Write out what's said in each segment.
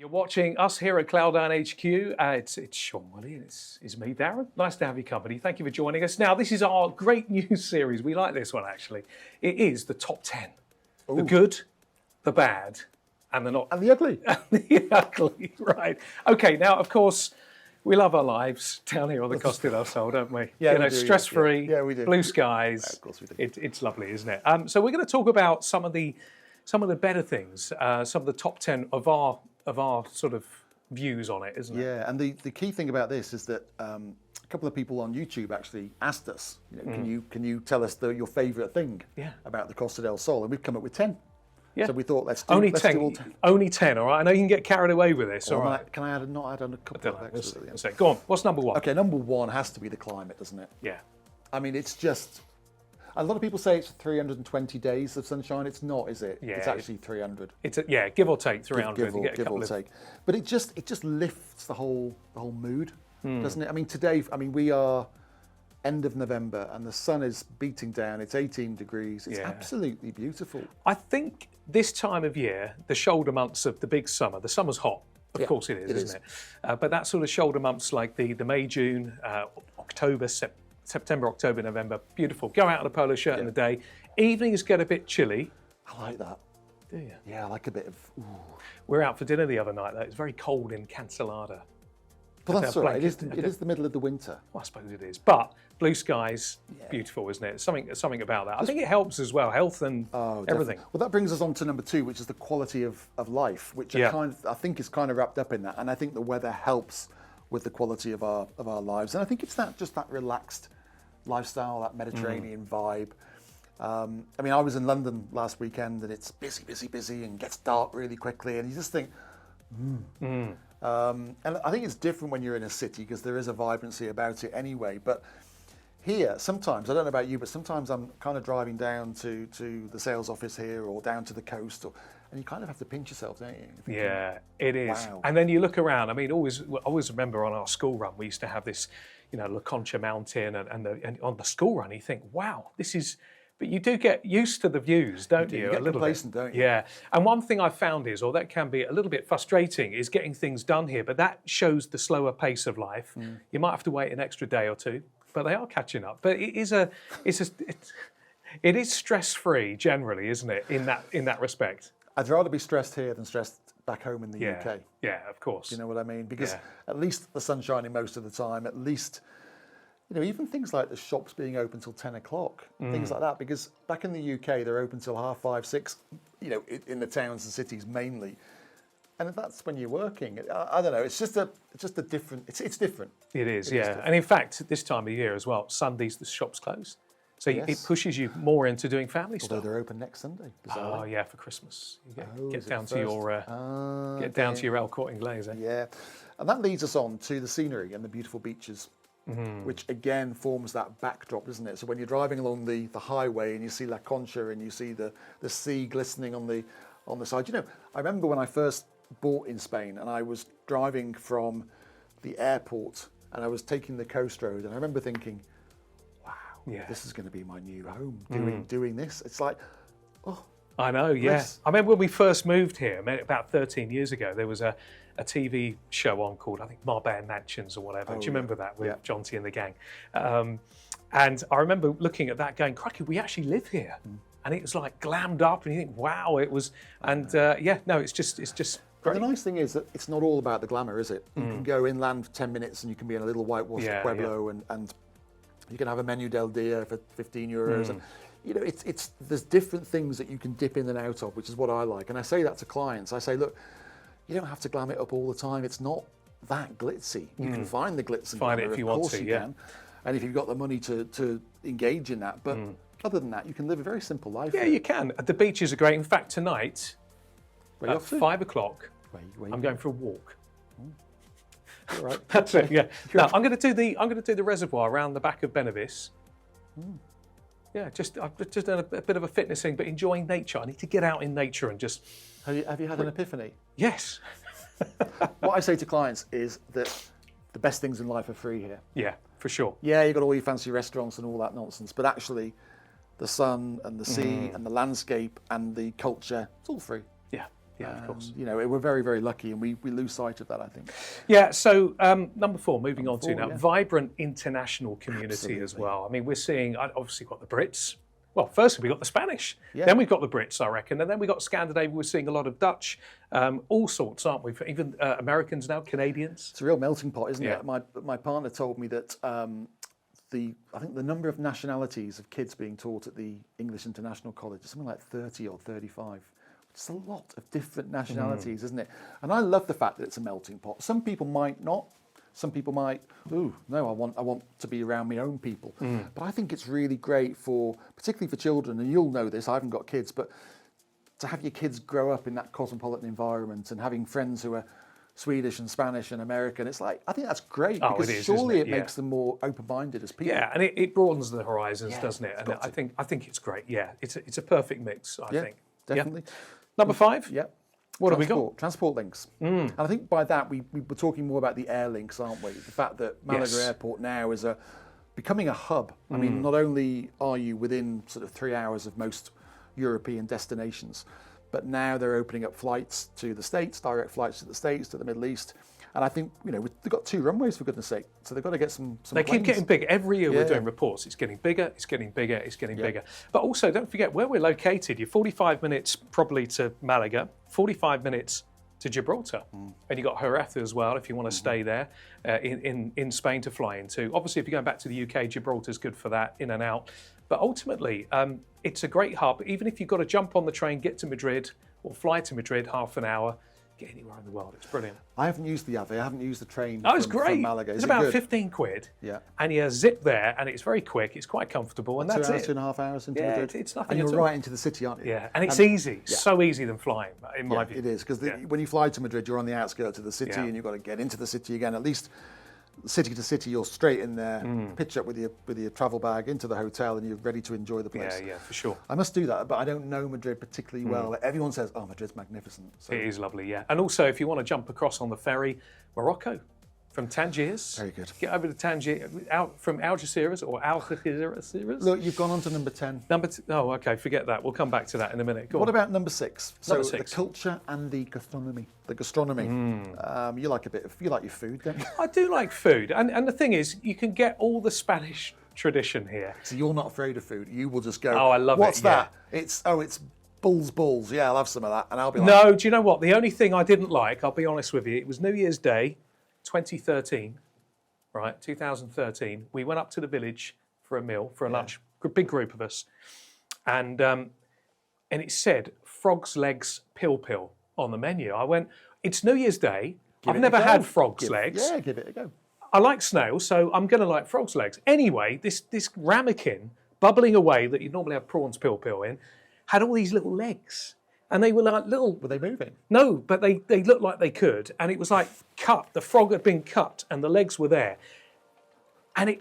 You're watching us here at Cloud9 HQ. It's Sean Woolley and it's me, Darren. Nice to have your company. Thank you for joining us. Now, this is our great news series. We like this one, actually. It is the top 10. Ooh. The good, the bad, and the not... And the ugly. And the ugly, right. Okay, now, of course, we love our lives down here on the Costa del Sol, don't we? Yeah, you know, we do, stress-free, yeah, we do. Blue skies. Yeah, of course we do. It's lovely, isn't it? So we're going to talk about some of the better things, some of the top 10 of our sort of views on it, isn't it? Yeah, and the key thing about this is that a couple of people on YouTube actually asked us, can you tell us your favourite thing about the Costa del Sol? And we've come up with 10. Yeah. So we thought let's do all 10. Only 10, all right? I know you can get carried away with this, all right? Can I not add on a couple of extras? We'll go on, what's number one? Okay, number one has to be the climate, doesn't it? Yeah. I mean, it's just... A lot of people say it's 320 days of sunshine. It's not, is it? Yeah, it's actually 300. It's give or take 300. Give or take. But it just lifts the whole mood, doesn't it? I mean, today, we are end of November and the sun is beating down. It's 18 degrees. It's absolutely beautiful. I think this time of year, the shoulder months of the big summer, the summer's hot. Of course it is, isn't it? But that sort of shoulder months like the May, June, October, September, October, November, beautiful. Go out in a polo shirt in the day. Evenings get a bit chilly. I like that. Do you? Yeah, I like a bit of... Ooh. We were out for dinner the other night, though. It was very cold in Cancellada. But that's all right. It is the middle of the winter. Well, I suppose it is. But blue skies, beautiful, isn't it? Something about that. I think it helps as well, health and everything. Well, that brings us on to number two, which is the quality of life, which I think is kind of wrapped up in that. And I think the weather helps with the quality of our lives. And I think it's just that relaxed lifestyle, that Mediterranean vibe. I was in London last weekend and it's busy and gets dark really quickly and you just think, and I think it's different when you're in a city because there is a vibrancy about it anyway. But here, sometimes, I don't know about you, but sometimes I'm kind of driving down to the sales office here or down to the coast, and you kind of have to pinch yourself, don't you? Yeah, it is. Wow. And then you look around. I mean, always remember on our school run, we used to have this, La Concha Mountain, and on the school run, you think, wow, this is. But you do get used to the views, don't you? You get complacent, don't you? Yeah. And one thing I've found is, or that can be a little bit frustrating, is getting things done here. But that shows the slower pace of life. You might have to wait an extra day or two, but they are catching up. But it is stress-free generally, isn't it? In that respect. I'd rather be stressed here than stressed back home in the UK. Yeah, of course. You know what I mean? Because at least the sun's shining most of the time. At least, even things like the shops being open till 10 o'clock, things like that. Because back in the UK, they're open till 5:30, 6. In the towns and cities mainly. And if that's when you're working, I don't know. It's just a different. It's different. It is, And in fact, this time of year as well, Sundays the shops close. So it pushes you more into doing family stuff. Although they're open next Sunday. Oh yeah, for Christmas. You get down to your El Corte Inglés. Eh? Yeah, and that leads us on to the scenery and the beautiful beaches, which again forms that backdrop, doesn't it? So when you're driving along the highway and you see La Concha and you see the sea glistening on the side. I remember when I first bought in Spain and I was driving from the airport and I was taking the coast road and I remember thinking, this is going to be my new home, doing this. It's like, I know, I remember when we first moved here, about 13 years ago, there was a TV show on called, I think, Marbella Mansions or whatever. Do you remember that with John T and the gang? And I remember looking at that going, crikey, we actually live here. And it was like glammed up and you think, wow, it was, and it's just great. The nice thing is that it's not all about the glamour, is it? You can go inland for 10 minutes and you can be in a little whitewashed pueblo and you can have a menu del dia for 15 euros. And, there's different things that you can dip in and out of, which is what I like. And I say that to clients. I say, look, you don't have to glam it up all the time. It's not that glitzy. You can find the glitz and glamour, if you want to, can. And if you've got the money to engage in that. But other than that, you can live a very simple life. Yeah, you can. The beaches are great. In fact, tonight, at 5 o'clock, I'm going for a walk. All right. That's it. Yeah. Now I'm going to do the reservoir around the back of Benavis. Yeah, I've just done a bit of a fitness thing, but enjoying nature. I need to get out in nature and just. Have you had an epiphany? Yes. What I say to clients is that the best things in life are free here. Yeah, for sure. Yeah, you've got all your fancy restaurants and all that nonsense, but actually, the sun and the sea and the landscape and the culture, it's all free. Yeah. Yeah, of course. You know, we're very, very lucky, and we lose sight of that, I think. Yeah, so number 4, moving on to now, yeah. vibrant international community as well. I mean, we're seeing, obviously, got the Brits. Well, first we've got the Spanish, then we've got the Brits, I reckon, and then we've got Scandinavia. We're seeing a lot of Dutch, all sorts, aren't we? Even Americans now, Canadians. It's a real melting pot, isn't Yeah. it? My partner told me that I think the number of nationalities of kids being taught at the English International College is something like 30 or 35. It's a lot of different nationalities, isn't it? And I love the fact that it's a melting pot. Some people might not. Some people might, no, I want to be around my own people. But I think it's really great particularly for children, and you'll know this, I haven't got kids, but to have your kids grow up in that cosmopolitan environment and having friends who are Swedish and Spanish and American, it's like, I think that's great, because surely it makes them more open-minded as people. Yeah, and it broadens the horizons, doesn't it? And I think it's great. Yeah, it's a perfect mix, I think. Definitely. Yeah. Number 5? Yeah. What have we got? Transport links. And I think by that, we were talking more about the air links, aren't we? The fact that Malaga Airport now is becoming a hub. I mean, not only are you within sort of 3 hours of most European destinations, but now they're opening up flights to the States, direct flights to the States, to the Middle East. And I think, they've got 2 runways, for goodness sake. So they've got to get some They planes. keep getting bigger. Every year we're doing reports. It's getting bigger, it's getting bigger, it's getting bigger. But also, don't forget where we're located. You're 45 minutes probably to Malaga, 45 minutes to Gibraltar. And you've got Jerez as well, if you want to stay there in Spain to fly into. Obviously, if you're going back to the UK, Gibraltar's good for that, in and out. But ultimately, it's a great hub. Even if you've got to jump on the train, get to Madrid, or fly to Madrid, half an hour, get anywhere in the world. It's brilliant. I haven't used the AVE. I haven't used the train. Oh, it's great. From Malaga. It's about 15 quid. Yeah. And you zip there, and it's very quick. It's quite comfortable, and that's 2.5 hours into Madrid. It's nothing. And you're at all. right into the city, aren't you? Yeah, and it's easy. So easy than flying, in my view. It is, because when you fly to Madrid, you're on the outskirts of the city, and you've got to get into the city again. At least city to city, you're straight in there, pitch up with your travel bag into the hotel, and you're ready to enjoy the place. Yeah, for sure. I must do that, but I don't know Madrid particularly well. Everyone says, "Oh, Madrid's magnificent." So. It is lovely, yeah. And also, if you want to jump across on the ferry, Morocco, from Tangiers. Very good. Get over to Tangier, out from Algeciras or Algeciras. Look, you've gone on to number 10. Oh, okay, forget that. We'll come back to that in a minute. Go What on. about number 6? So Number 6. the culture and the gastronomy. You like your food, don't you? I do like food, and the thing is, you can get all the Spanish tradition here. So you're not afraid of food. You will just go, Oh, I love What's it, that? It's bulls. Yeah, I'll have some of that. And I'll be like, No, do you know what? The only thing I didn't like, I'll be honest with you, it was New Year's Day, 2013, right? 2013. We went up to the village for a meal, for a lunch, a big group of us, and it said frog's legs pill on the menu. I went, it's New Year's Day. I've never had frog's legs. Yeah, give it a go. I like snails, so I'm going to like frog's legs. Anyway, this ramekin bubbling away that you normally have prawns pill in, had all these little legs. And they were like little... Were they moving? No, but they looked like they could. And it was like cut. The frog had been cut and the legs were there. And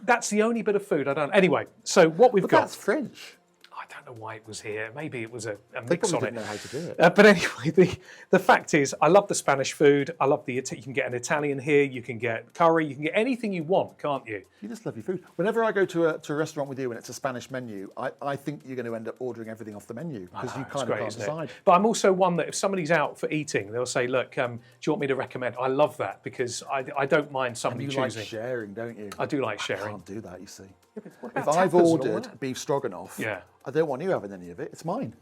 that's the only bit of food I don't... Anyway, so what we've got... That's French. I don't know why it was here. Maybe it was a They mix probably on didn't it. know how to do it. But anyway, the fact is, I love the Spanish food. I love you can get an Italian here. You can get curry. You can get anything you want, can't you? You just love your food. Whenever I go to a restaurant with you and it's a Spanish menu, I think you're going to end up ordering everything off the menu because you kind of can't decide. But I'm also one that if somebody's out for eating, they'll say, look, do you want me to recommend? I love that because I don't mind somebody You choosing. like sharing, don't you? I do like sharing. I can't do that, you see. Yeah, but what about If I've tapas and all ordered that? beef stroganoff, Yeah. I don't want you having any of it. It's mine.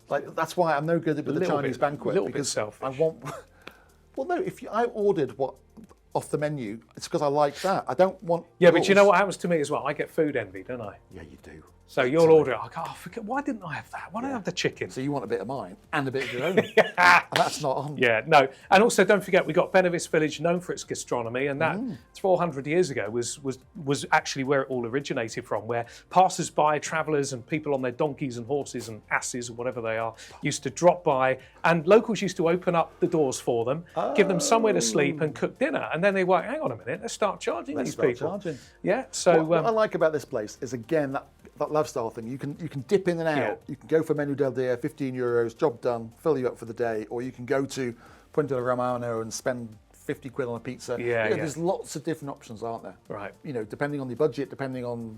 Like that's why I'm no good with the Little Chinese bit- banquet little bit because selfish. I want. Well, no. If I ordered what off the menu, it's because I like that. I don't want. Yeah, but you know yours. what happens to me as well? I get food envy, don't I? Yeah, you do. So you'll order it. I go, oh, forget, why didn't I have that? Why don't I have the chicken? So you want a bit of mine and a bit of your own. And that's not on. Yeah, no. And also, don't forget, we got Benavis Village, known for its gastronomy, and that 400 years ago was actually where it all originated from, where passers-by, travellers, and people on their donkeys and horses and asses, or whatever they are, used to drop by, and locals used to open up the doors for them, give them somewhere to sleep, and cook dinner. And then they were, hang on a minute, let's start charging these people. Charging. Yeah. So What I like about this place is again that lifestyle thing. You can dip in and out. Yeah. You can go for Menu del Dia, €15, job done, fill you up for the day, or you can go to Puente del Romano and spend 50 quid on a pizza. Yeah, There's lots of different options, aren't there? Right. Depending on the budget, depending on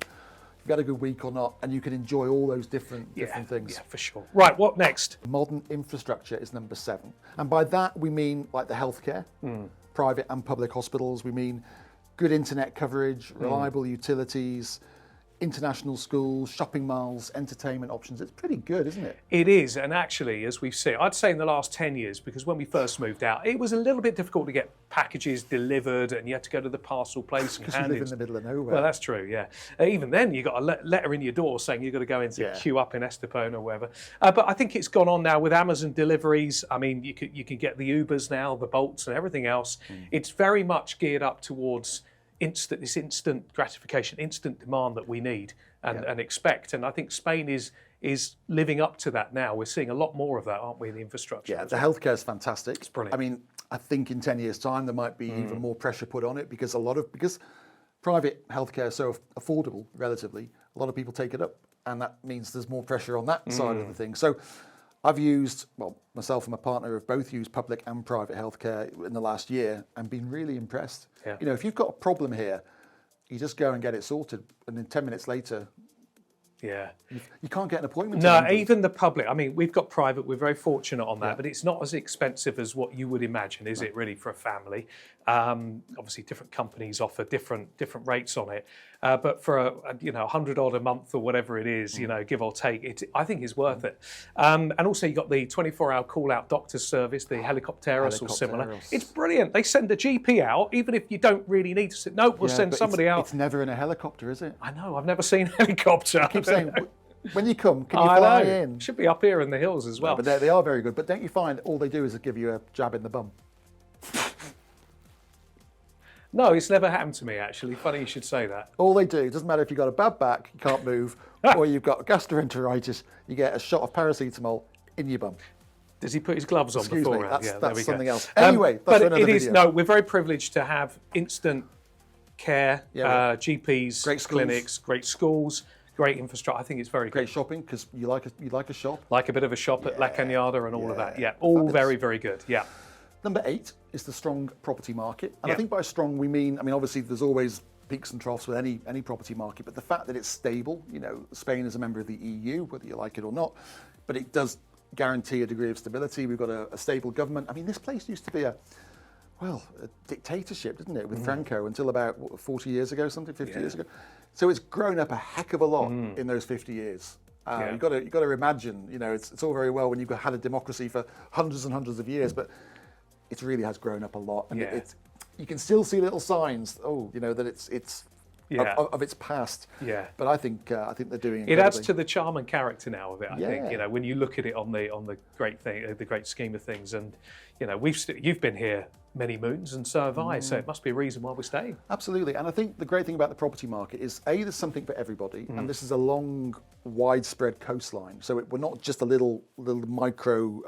you had a good week or not, and you can enjoy all those different things. Yeah, for sure. Right, what next? Modern infrastructure is number 7. And by that, we mean like the healthcare, private and public hospitals. We mean good internet coverage, reliable utilities, international schools, shopping malls, entertainment options. It's pretty good, isn't it? It is, and actually, as we've seen, I'd say in the last 10 years, because when we first moved out, it was a little bit difficult to get packages delivered, and you had to go to the parcel place and Because you live in the middle of nowhere. Well, that's true, yeah. Even then, you got a letter in your door saying you've got to go into queue up in Estepona or wherever. But I think it's gone on now with Amazon deliveries. I mean, you can get the Ubers now, the Bolts, and everything else. It's very much geared up towards instant gratification, instant demand that we need and expect. And I think Spain is living up to that now. We're seeing a lot more of that, aren't we, in the infrastructure? Yeah, the healthcare is fantastic. It's brilliant. I mean, I think in 10 years' time there might be even more pressure put on it because private healthcare is so affordable, relatively. A lot of people take it up, and that means there's more pressure on that side of the thing. So I've used, myself and my partner have both used public and private healthcare in the last year and been really impressed. Yeah. You know, if you've got a problem here, you just go and get it sorted, and then 10 minutes later, you can't get an appointment. No, even the public. I mean, we've got private. We're very fortunate on that, but it's not as expensive as what you would imagine, is it? Really, for a family. Obviously, different companies offer different rates on it. But for $100 odd a month or whatever it is, give or take, I think is worth it. And also, you got the 24-hour call-out doctor's service, the helicopteros or similar. It's brilliant. They send a GP out, even if you don't really need to. Nope, we'll send somebody out. It's never in a helicopter, is it? I know. I've never seen a helicopter. I keep saying, when you come, can you fly in? Should be up here in the hills as well. No, but they are very good. But don't you find all they do is give you a jab in the bum? No, it's never happened to me, actually. Funny you should say that. All they do, it doesn't matter if you've got a bad back, you can't move, or you've got gastroenteritis, you get a shot of paracetamol in your bum. Does he put his gloves on beforehand? That's something else. Anyway, that's but for another video. No, we're very privileged to have instant care, GPs, great schools. clinics, great schools, great infrastructure. I think it's very great good. shopping, because you like a shop. Like a bit of a shop at La Cañada and all of that. Yeah, all fabulous. Very, very good. Yeah. Number 8 is the strong property market. And I think by strong we mean, obviously there's always peaks and troughs with any property market, but the fact that it's stable, Spain is a member of the EU, whether you like it or not, but it does guarantee a degree of stability. We've got a stable government. I mean, this place used to be a dictatorship, didn't it, with Franco until about 40 years ago, 50 years ago. So it's grown up a heck of a lot in those 50 years. You've got to imagine, it's all very well when you've had a democracy for hundreds and hundreds of years, but it really has grown up a lot, and you can still see little signs. That it's of its past. Yeah. But I think they're doing incredibly. It adds to the charm and character now of it. I think when you look at it on the great thing, the great scheme of things, and you've been here many moons, and so have I. So it must be a reason why we're staying. Absolutely, and I think the great thing about the property market is there's something for everybody, and this is a long, widespread coastline. So we're not just a little micro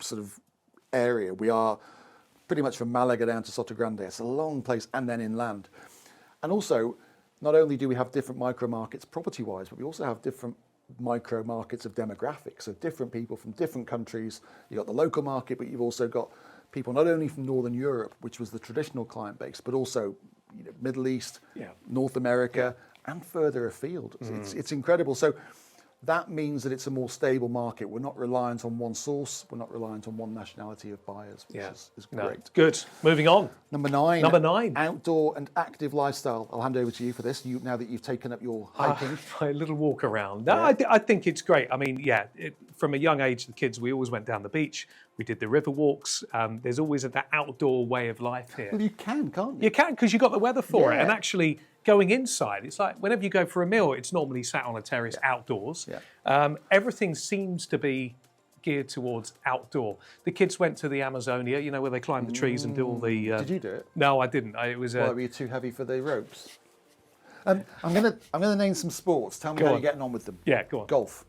sort of area. We are pretty much from Malaga down to Sotogrande. It's a long place, and then inland. And also, not only do we have different micro markets property-wise, but we also have different micro markets of demographics. So different people from different countries. You've got the local market, but you've also got people not only from Northern Europe, which was the traditional client base, but also Middle East, North America, and further afield. It's incredible. So that means that it's a more stable market. We're not reliant on one source. We're not reliant on one nationality of buyers, which is great. Good. Moving on. Number 9. Outdoor and active lifestyle. I'll hand over to you for this, now that you've taken up your hiking. A little walk around. No, I think it's great. I mean, from a young age, the kids, we always went down the beach. We did the river walks. There's always that outdoor way of life here. Well, you can, can't you? You can, because you've got the weather for it. And actually, going inside, it's like whenever you go for a meal, it's normally sat on a terrace outdoors. Everything seems to be geared towards outdoor. The kids went to the Amazonia, where they climb the trees and do all the... Did you do it? No, I didn't. It was... Why, were you too heavy for the ropes? I'm gonna name some sports. Tell me how you're getting on with them. Yeah, go on. Golf.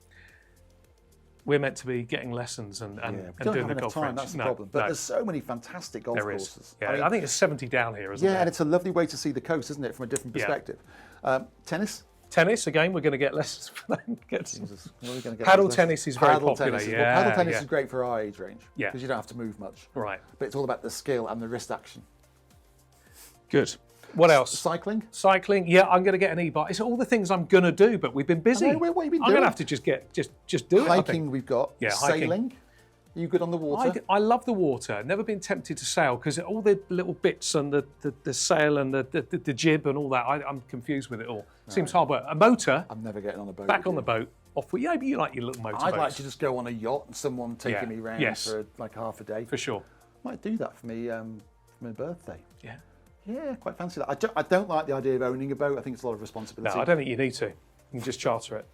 We're meant to be getting lessons and doing the golf range. That's the problem. But there's so many fantastic golf courses. Yeah, I think it's 70 down here, isn't there? Yeah, and it's a lovely way to see the coast, isn't it, from a different perspective. Tennis? Tennis, again, we're going to get lessons for that. Paddle tennis is very popular. Paddle tennis is great for our age range because you don't have to move much. Right. But it's all about the skill and the wrist action. Good. What else? Cycling? Cycling, yeah, I'm going to get an e-bike. It's all the things I'm going to do, but we've been busy. What have you been doing? I'm going to have to just do it. Hiking we've got. Yeah, sailing. Are you good on the water? I love the water. Never been tempted to sail because all the little bits and the sail and the jib and all that, I'm confused with it all. Seems hard work. A motor. I'm never getting on a boat. Back on the boat. Off with, but you like your little motor I'd boats. like to just go on a yacht and someone taking me round for like half a day. For sure. Might do that for me for my birthday. Yeah. Yeah, quite fancy that. I don't like the idea of owning a boat. I think it's a lot of responsibility. No, I don't think you need to. You can just charter it.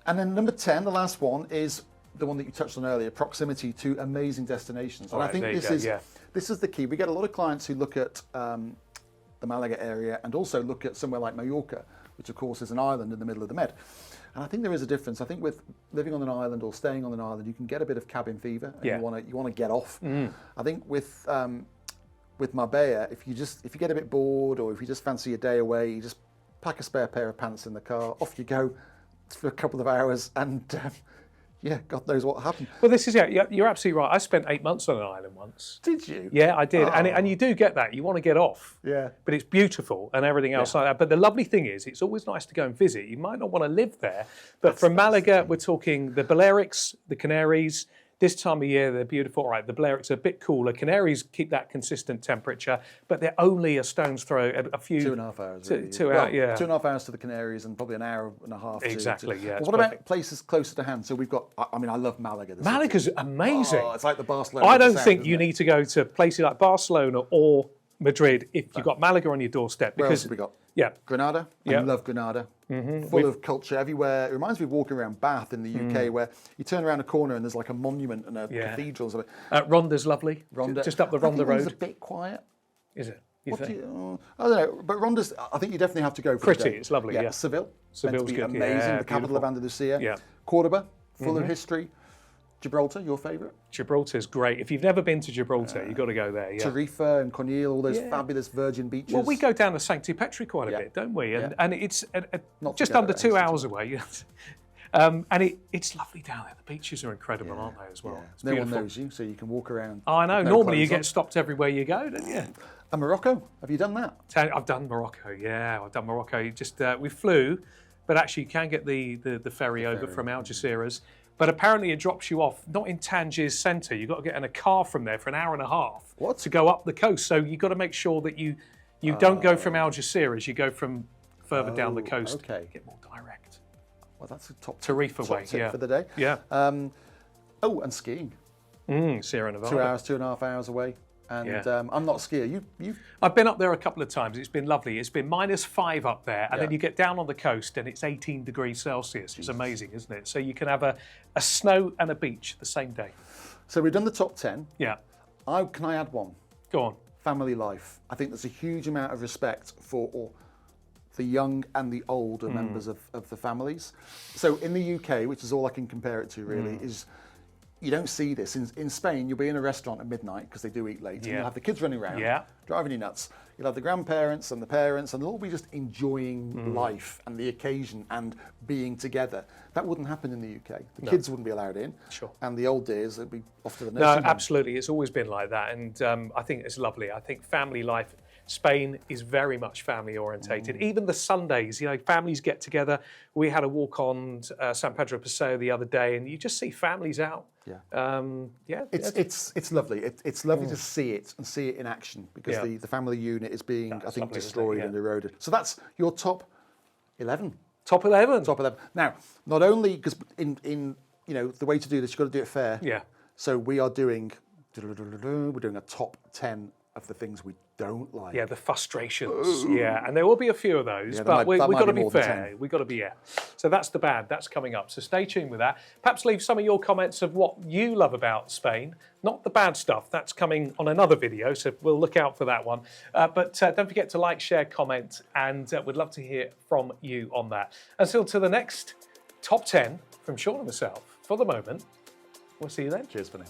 And then number 10, the last one, is the one that you touched on earlier, proximity to amazing destinations. And I think this is the key. We get a lot of clients who look at the Malaga area and also look at somewhere like Mallorca, which of course is an island in the middle of the Med. And I think there is a difference. I think with living on an island or staying on an island, you can get a bit of cabin fever, and you want to get off. I think with Marbella, if you get a bit bored or if you just fancy a day away, you just pack a spare pair of pants in the car, off you go for a couple of hours, and God knows what happened. Well, this is you're absolutely right. I spent 8 months on an island once. Did you? Yeah, I did. And you do get that. You want to get off. Yeah. But it's beautiful and everything else like that. But the lovely thing is, it's always nice to go and visit. You might not want to live there, but from Malaga, we're talking the Balearics, the Canaries. This time of year, they're beautiful. All right, the Balearics are a bit cooler. Canaries keep that consistent temperature, but they're only a stone's throw, a few... 2.5 hours. Really. 2.5 hours to the Canaries and probably an hour and a half Exactly, to... yeah. Well, what about places closer to hand? So we've got... I mean, I love Malaga. Malaga's amazing. Oh, it's like the Barcelona. I don't think you need to go to places like Barcelona or Madrid if you've got Malaga on your doorstep. Where else have we got? Yeah. Granada. I love Granada. Full of culture everywhere. It reminds me of walking around Bath in the UK, where you turn around a corner and there's like a monument and a cathedral or something. Ronda's lovely. Ronda. Just up the Ronda Road. It's a bit quiet. Is it? I don't know, but Ronda's, I think you definitely have to go for Pretty, the day. it's lovely, yeah. Seville's good. Amazing, the capital of Andalusia. Yeah. Cordoba, full of history. Gibraltar, your favourite? Gibraltar's great. If you've never been to Gibraltar, you've got to go there. Yeah. Tarifa and Conil, all those fabulous virgin beaches. Well, we go down to Sancti Petri quite a bit, don't we? And it's just under 2 hours away. And it's lovely down there. The beaches are incredible, aren't they, as well? Yeah. No one knows you, so you can walk around. I know. Normally you get stopped everywhere you go, don't you? And Morocco, have you done that? I've done Morocco, I've done Morocco. Just we flew, but actually you can get the ferry over from Algeciras. But apparently it drops you off, not in Tangiers centre. You've got to get in a car from there for an hour and a half to go up the coast. So you've got to make sure that you don't go from Algeciras, you go from further down the coast. Okay. Get more direct. Well, that's a top Tarifa way, tip for the day. Yeah. And skiing. Sierra Nevada. 2 hours, 2.5 hours away. And I'm not a skier. I've been up there a couple of times. It's been lovely. It's been -5 up there, and then you get down on the coast and it's 18 degrees Celsius. It's amazing, isn't it? So you can have a snow and a beach the same day. So we've done the top 10. Yeah. Can I add one? Go on. Family life. I think there's a huge amount of respect for the young and the older members of the families. So in the UK, which is all I can compare it to really, is you don't see this. In Spain, you'll be in a restaurant at midnight, because they do eat late, and you'll have the kids running around, driving you nuts. You'll have the grandparents and the parents, and they'll all be just enjoying life and the occasion and being together. That wouldn't happen in the UK. The kids wouldn't be allowed in. Sure. And the old days, they'd be off to the nursing home. Absolutely. It's always been like that. And I think it's lovely. I think family life, Spain is very much family orientated. Even the Sundays, families get together. We had a walk on San Pedro Paseo the other day, and you just see families out. It's lovely. It's lovely to see it and see it in action, because the family unit is being, I think, destroyed and eroded. So that's your top 11. Top 11. Top 11. Now, not only because in the way to do this, you've got to do it fair. Yeah. So we're doing a top 10 of the things we don't like. Yeah, the frustrations. Yeah, and there will be a few of those, but we've got to be fair. We've got to be So that's the bad. That's coming up. So stay tuned with that. Perhaps leave some of your comments of what you love about Spain, not the bad stuff. That's coming on another video, so we'll look out for that one. But don't forget to like, share, comment, and we'd love to hear from you on that. Until to the next top 10 from Sean and myself. For the moment, we'll see you then. Cheers for now.